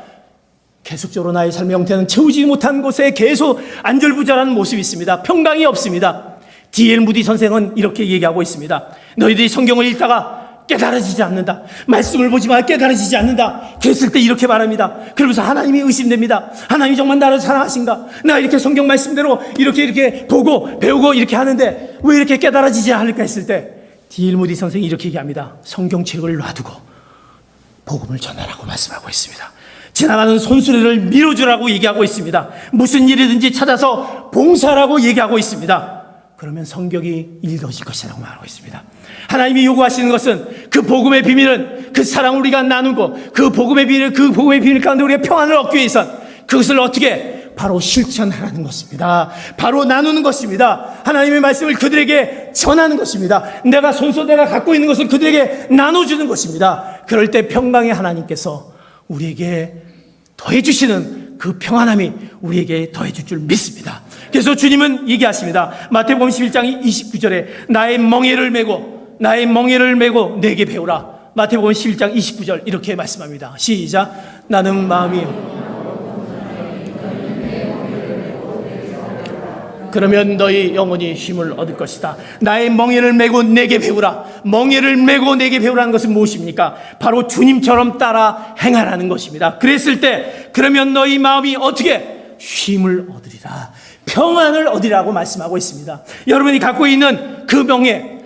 계속적으로 나의 삶의 형태는 채우지 못한 곳에 계속 안절부절한 모습이 있습니다. 평강이 없습니다. D.L. 무디 선생은 이렇게 얘기하고 있습니다. 너희들이 성경을 읽다가 깨달아지지 않는다, 말씀을 보지만 깨달아지지 않는다, 그랬을 때 이렇게 말합니다. 그러면서 하나님이 의심됩니다. 하나님이 정말 나를 사랑하신가? 나 이렇게 성경 말씀대로 이렇게 보고 배우고 이렇게 하는데 왜 이렇게 깨달아지지 않을까 했을 때 D.L. 무디 선생이 이렇게 얘기합니다. 성경책을 놔두고 복음을 전하라고 말씀하고 있습니다. 지나가는 손수레를 밀어주라고 얘기하고 있습니다. 무슨 일이든지 찾아서 봉사라고 얘기하고 있습니다. 그러면 성경이 이루어질 것이라고 말하고 있습니다. 하나님이 요구하시는 것은 그 복음의 비밀은 그 사랑을 우리가 나누고 그 복음의 비밀 가운데 우리가 평안을 얻기 위해선 그것을 어떻게 바로 실천하라는 것입니다. 바로 나누는 것입니다. 하나님의 말씀을 그들에게 전하는 것입니다. 내가 갖고 있는 것을 그들에게 나눠주는 것입니다. 그럴 때 평강의 하나님께서 우리에게 더해주시는 그 평안함이 우리에게 더해줄 줄 믿습니다. 그래서 주님은 얘기하십니다. 마태복음 11장 29절에 나의 멍에를 메고 내게 배우라. 마태복음 11장 29절 이렇게 말씀합니다. 시작. 나는 마음이 그러면 너희 영혼이 쉼을 얻을 것이다. 나의 멍에를 메고 내게 배우라. 멍에를 메고 내게 배우라는 것은 무엇입니까? 바로 주님처럼 따라 행하라는 것입니다. 그랬을 때 그러면 너희 마음이 어떻게 쉼을 얻으리라, 평안을 얻으리라고 말씀하고 있습니다. 여러분이 갖고 있는 그 멍에,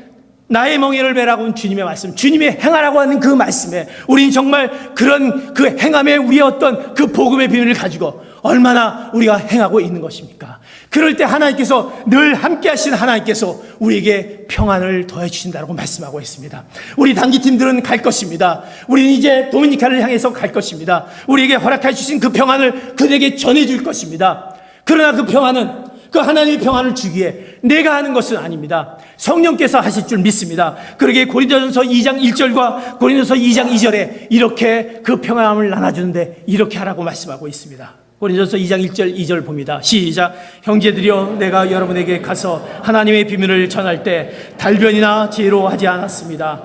나의 멍에를 메라고 하는 주님의 말씀, 주님이 행하라고 하는 그 말씀에 우리는 정말 그런 그 행함에 우리의 어떤 그 복음의 비밀을 가지고 얼마나 우리가 행하고 있는 것입니까? 그럴 때 하나님께서 늘 함께 하시는 하나님께서 우리에게 평안을 더해 주신다고 말씀하고 있습니다. 우리 단기팀들은 갈 것입니다. 우리는 이제 도미니카를 향해서 갈 것입니다. 우리에게 허락해 주신 그 평안을 그들에게 전해 줄 것입니다. 그러나 그 평안은, 그 하나님의 평안을 주기에 내가 하는 것은 아닙니다. 성령께서 하실 줄 믿습니다. 그러기에 고린도전서 2장 1절과 고린도전서 2장 2절에 이렇게 그 평안을 나눠주는데 이렇게 하라고 말씀하고 있습니다. 고린도전서 2장 1절 2절 봅니다. 시작. 형제들이여, 내가 여러분에게 가서 하나님의 비밀을 전할 때 달변이나 지혜로 하지 않았습니다.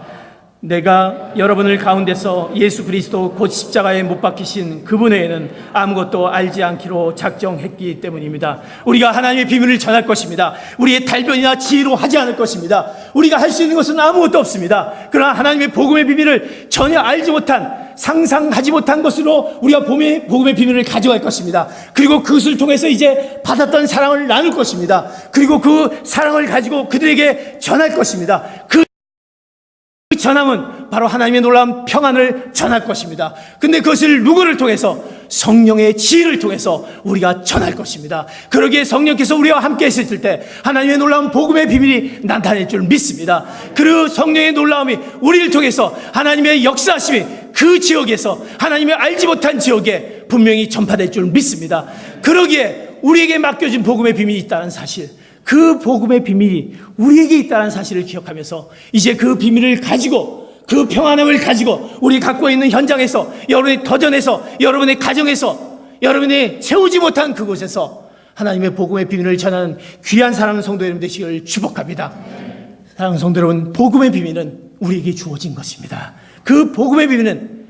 내가 여러분을 가운데서 예수 그리스도 곧 십자가에 못 박히신 그분 외에는 아무것도 알지 않기로 작정했기 때문입니다. 우리가 하나님의 비밀을 전할 것입니다. 우리의 달변이나 지혜로 하지 않을 것입니다. 우리가 할 수 있는 것은 아무것도 없습니다. 그러나 하나님의 복음의 비밀을 전혀 알지 못한, 상상하지 못한 것으로 우리가 복음의 비밀을 가져갈 것입니다. 그리고 그것을 통해서 이제 받았던 사랑을 나눌 것입니다. 그리고 그 사랑을 가지고 그들에게 전할 것입니다. 그 전함은 바로 하나님의 놀라운 평안을 전할 것입니다. 근데 그것을 누구를 통해서? 성령의 지혜를 통해서 우리가 전할 것입니다. 그러기에 성령께서 우리와 함께 있을 때 하나님의 놀라운 복음의 비밀이 나타날 줄 믿습니다. 그 성령의 놀라움이 우리를 통해서 하나님의 역사하심이 그 지역에서, 하나님의 알지 못한 지역에 분명히 전파될 줄 믿습니다. 그러기에 우리에게 맡겨진 복음의 비밀이 있다는 사실, 그 복음의 비밀이 우리에게 있다는 사실을 기억하면서 이제 그 비밀을 가지고, 그 평안함을 가지고 우리 갖고 있는 현장에서, 여러분의 터전에서, 여러분의 가정에서, 여러분이 채우지 못한 그곳에서 하나님의 복음의 비밀을 전하는 귀한 사랑하는 성도 여러분 되시기를 축복합니다. 사랑하는 성도 여러분, 복음의 비밀은 우리에게 주어진 것입니다. 그 복음의 비밀은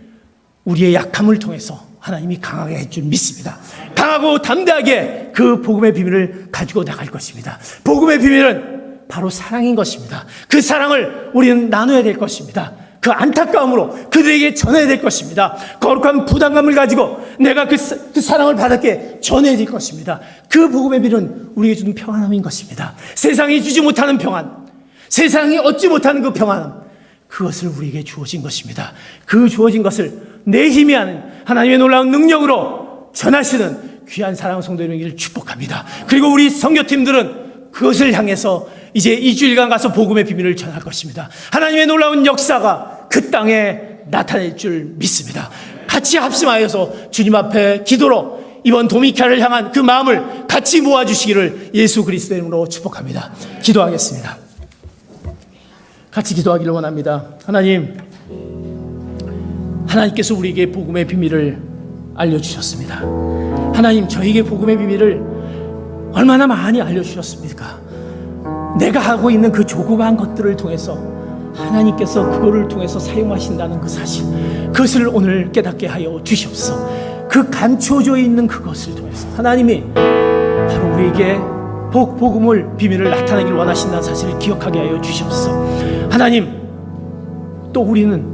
우리의 약함을 통해서 하나님이 강하게 할 줄 믿습니다. 강하고 담대하게 그 복음의 비밀을 가지고 나갈 것입니다. 복음의 비밀은 바로 사랑인 것입니다. 그 사랑을 우리는 나눠야 될 것입니다. 그 안타까움으로 그들에게 전해야 될 것입니다. 거룩한 부담감을 가지고 내가 그 사랑을 받았기에 전해야 될 것입니다. 그 복음의 비밀은 우리에게 주는 평안함인 것입니다. 세상이 주지 못하는 평안, 세상이 얻지 못하는 그 평안함, 그것을 우리에게 주어진 것입니다. 그 주어진 것을 내 힘이 아닌 하나님의 놀라운 능력으로 전하시는 귀한 사랑하는 성도 여러분을 축복합니다. 그리고 우리 선교팀들은 그것을 향해서 이제 2주일간 가서 복음의 비밀을 전할 것입니다. 하나님의 놀라운 역사가 그 땅에 나타날 줄 믿습니다. 같이 합심하여서 주님 앞에 기도로 이번 도미니카를 향한 그 마음을 같이 모아주시기를 예수 그리스도의 이름으로 축복합니다. 기도하겠습니다. 같이 기도하기를 원합니다. 하나님께서 우리에게 복음의 비밀을 알려주셨습니다. 하나님, 저에게 복음의 비밀을 얼마나 많이 알려주셨습니까? 내가 하고 있는 그 조그마한 것들을 통해서 하나님께서 그거를 통해서 사용하신다는 그 사실, 그것을 오늘 깨닫게 하여 주시옵소서. 그 감춰져 있는 그것을 통해서 하나님이 바로 우리에게 복음을 비밀을 나타내길 원하신다는 사실을 기억하게 하여 주시옵소서. 하나님, 또 우리는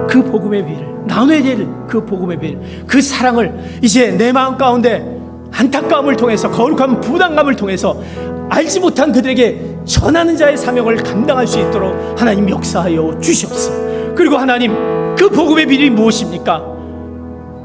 그 복음의 비밀, 나눠야 될 그 복음의 비밀, 그 사랑을 이제 내 마음 가운데 안타까움을 통해서, 거룩한 부담감을 통해서 알지 못한 그들에게 전하는 자의 사명을 감당할 수 있도록 하나님 역사하여 주시옵소서. 그리고 하나님, 그 복음의 비밀이 무엇입니까?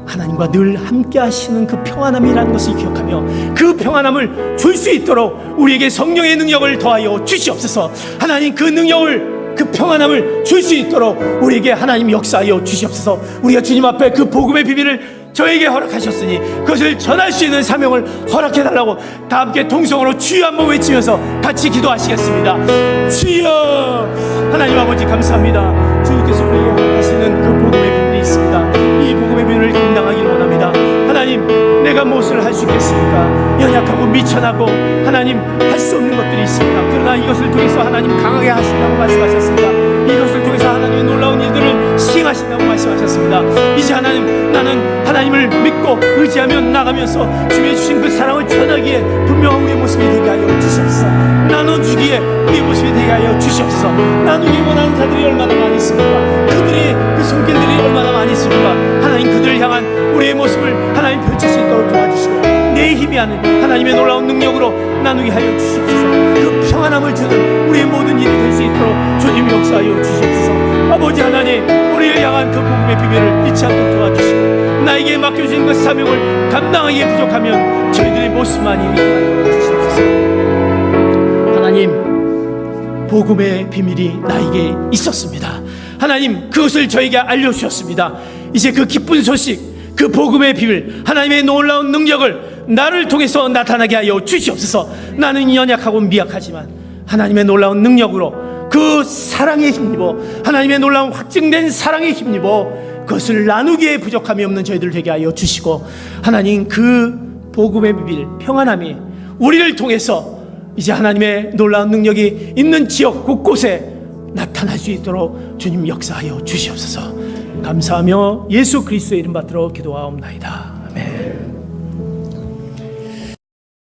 하나님과 늘 함께 하시는 그 평안함이라는 것을 기억하며 그 평안함을 줄 수 있도록 우리에게 성령의 능력을 더하여 주시옵소서. 하나님, 그 능력을, 그 평안함을 줄 수 있도록 우리에게 하나님 역사하여 주시옵소서. 우리가 주님 앞에 그 복음의 비밀을 저에게 허락하셨으니 그것을 전할 수 있는 사명을 허락해달라고 다 함께 동성으로 주여 한번 외치면서 같이 기도하시겠습니다. 주여. 하나님 아버지 감사합니다. 주님께서 우리에게 허락하시는 그 복음의 비밀이 있습니다. 이 복음의 비밀을 감당하기를 원합니다. 하나님, 내가 무엇을 할 수 있겠습니까? 연약하고 미천하고 하나님 할 수 없는 것들이 있습니다. 그러나 이것을 통해서 하나님 강하게 하신다고 말씀하셨습니다. 이것을 통해서 하나님의 놀라운 일들을 시행하신다고 말씀하셨습니다. 이제 하나님, 나는 하나님을 믿고 의지하며 나가면서 주의 주신 그 사랑을 전하기에 분명한 우리의 모습이 되게 하여 주시옵소서. 나눠주기에 우리의 모습이 되게 하여 주시옵소서. 나누기 원하는 자들이 얼마나 많이 있습니까? 그들의 그 손길들이 얼마나 많이 있습니까? 하나님, 그들을 향한 우리의 모습을 하나님 펼칠 수 있도록 도와주시고 내 힘이 아닌 하나님의 놀라운 능력으로 나누게 하여 주시옵소서. 그 평안함을 주는 우리의 모든 일이 될 수 있도록 주님 역사하여 주시옵소서. 아버지 하나님, 우리를 향한 그 복음의 비밀을 잊지 않도록 도와주시고 나에게 맡겨진 그 사명을 감당하기에 부족하면 저희들의 모습만이 위하여 주시옵소서. 하나님, 복음의 비밀이 나에게 있었습니다. 하나님, 그것을 저에게 알려주셨습니다. 이제 그 기쁜 소식, 그 복음의 비밀, 하나님의 놀라운 능력을 나를 통해서 나타나게 하여 주시옵소서. 나는 연약하고 미약하지만 하나님의 놀라운 능력으로 그 사랑에 힘입어, 하나님의 놀라운 확증된 사랑에 힘입어 그것을 나누기에 부족함이 없는 저희들 되게 하여 주시고 하나님, 그 복음의 비밀, 평안함이 우리를 통해서 이제 하나님의 놀라운 능력이 있는 지역 곳곳에 나타날 수 있도록 주님 역사하여 주시옵소서. 감사하며 예수 그리스도의 이름 받들어 기도하옵나이다. 아멘.